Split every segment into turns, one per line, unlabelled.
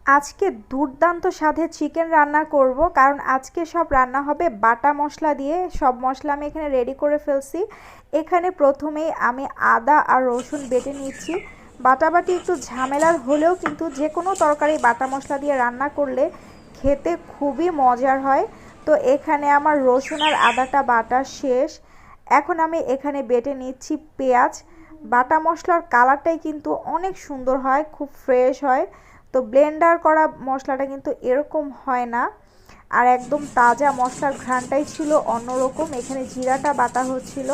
আজকে দুর্দান্ত স্বাদের চিকেন রান্না করব, কারণ আজকে সব রান্না হবে বাটা মশলা দিয়ে। সব মশলা আমি এখানে রেডি করে ফেলছি। এখানে প্রথমেই আমি আদা আর রসুন বেটে নিচ্ছি। বাটাবাটি একটু ঝামেলার হলেও কিন্তু যে কোনো তরকারি বাটা মশলা দিয়ে রান্না করলে খেতে খুবই মজার হয়। তো এখানে আমার রসুন আর আদাটা বাটা শেষ। এখন আমি এখানে বেটে নিচ্ছি পেঁয়াজ। বাটা মশলার কালারটাই কিন্তু অনেক সুন্দর হয়, খুব ফ্রেশ হয়। তো ব্লেন্ডার করা মশলাটা কিন্তু এরকম হয় না, আর একদম তাজা মশলার ঘ্রাণটাই ছিল অন্যরকম। এখানে জিরাটা বাটা হচ্ছিল।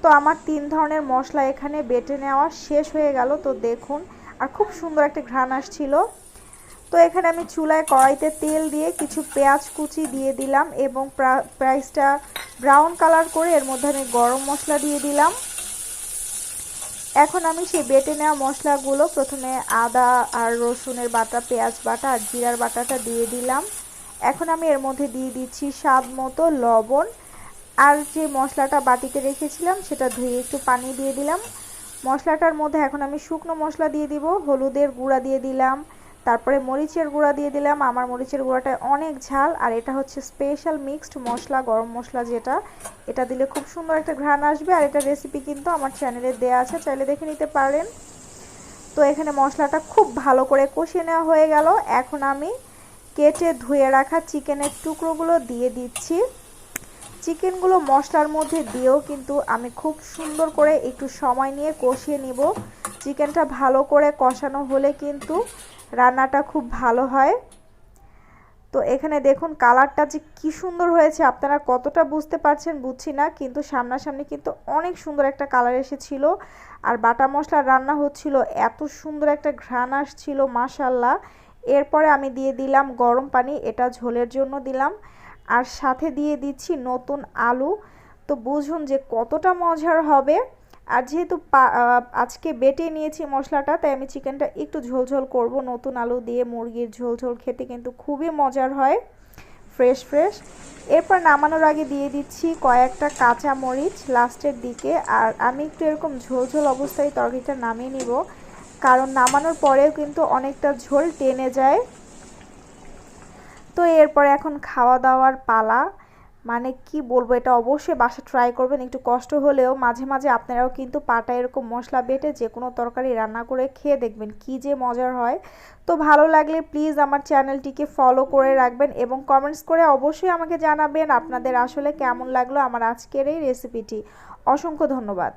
তো আমার 3 ধরনের মশলা এখানে বেটে নেওয়া শেষ হয়ে গেল। তো দেখুন, আর খুব সুন্দর একটা ঘ্রাণ আসছিল। তো এখানে আমি চুলায় কড়াইতে তেল দিয়ে কিছু পেঁয়াজ কুচি দিয়ে দিলাম এবং পেঁয়াজটা ব্রাউন কালার করে এর মধ্যে আমি গরম মশলা দিয়ে দিলাম। এখন আমি সেই বেটে নেওয়া মশলাগুলো প্রথমে আদা আর রসুনের বাটা, পেঁয়াজ বাটা আর জিরার বাটাটা দিয়ে দিলাম। এখন আমি এর মধ্যে দিয়ে দিচ্ছি স্বাদ মতো লবণ, আর যে মশলাটা বাটিতে রেখেছিলাম সেটা ধুয়ে একটু পানি দিয়ে দিলাম। মশলাটার মধ্যে এখন আমি শুকনো মশলা দিয়ে দিব, হলুদের গুঁড়া দিয়ে দিলাম, তারপরে মরিচের গুঁড়া দিয়ে দিলাম। আমার মরিচের গুঁড়াটা অনেক ঝাল, আর এটা হচ্ছে স্পেশাল মিক্সড মশলা, গরম মশলা যেটা, এটা দিলে খুব সুন্দর একটা ঘ্রাণ আসবে। আর এটা রেসিপি কিন্তু আমার চ্যানেলে দেয়া আছে, চাইলে দেখে নিতে পারেন। তো এখানে মশলাটা খুব ভালো করে কষিয়ে নেওয়া হয়ে গেল। এখন আমি কেটে ধুয়ে রাখা চিকেনের টুকরোগুলো দিয়ে দিচ্ছি। চিকেনগুলো মশলার মধ্যে দিয়েও কিন্তু আমি খুব সুন্দর করে একটু সময় নিয়ে কষিয়ে নিব। চিকেনটা ভালো করে কষানো হলে কিন্তু রান্নাটা খুব ভালো হয়। তো এখানে দেখুন কালারটা যে কি সুন্দর হয়েছে, আপনারা কতটা বুঝতে পারছেন বুঝছি না, কিন্তু সামনাসামনি কিন্তু অনেক সুন্দর একটা কালার এসেছিল। আর বাটা মশলার রান্না হচ্ছিল, এত সুন্দর একটা ঘ্রাণ আসছিল, মাশাল্লাহ। এরপরে আমি দিয়ে দিলাম গরম পানি, এটা ঝোলের জন্য দিলাম। আর সাথে দিয়ে দিচ্ছি নতুন আলু। তো বুঝুন যে কতটা মজার হবে। আর যেহেতু আজকে বেটে নিয়েছি মশলাটা, তাই আমি চিকেনটা একটু ঝোলঝোল করব। নতুন আলু দিয়ে মুরগির ঝোলঝোল খেতে কিন্তু খুবই মজার হয়, ফ্রেশ ফ্রেশ। এরপর নামানোর আগে দিয়ে দিচ্ছি কয়েকটা কাঁচা মরিচ লাস্টের দিকে। আর আমি একটু এরকম ঝোলঝোল অবস্থায় তরকারিটা নামিয়ে নিব, কারণ নামানোর পরেও কিন্তু অনেকটা ঝোল টেনে যায়। তো এরপরে এখন খাওয়া দাওয়ার পালা। মানে কি বলবো, এটা অবশ্যই বাসা ট্রাই করবেন। একটু কষ্ট হলেও মাঝে মাঝে আপনারাও কিন্তু পাটা এরকম মশলা বেটে যে কোনো তরকারি রান্না করে খেয়ে দেখবেন কি যে মজার হয়। তো ভালো লাগলে প্লিজ আমার চ্যানেলটিকে ফলো করে রাখবেন এবং কমেন্টস করে অবশ্যই আমাকে জানাবেন আপনাদের আসলে কেমন লাগলো আমার আজকের এই রেসিপিটি। অসংখ্য ধন্যবাদ।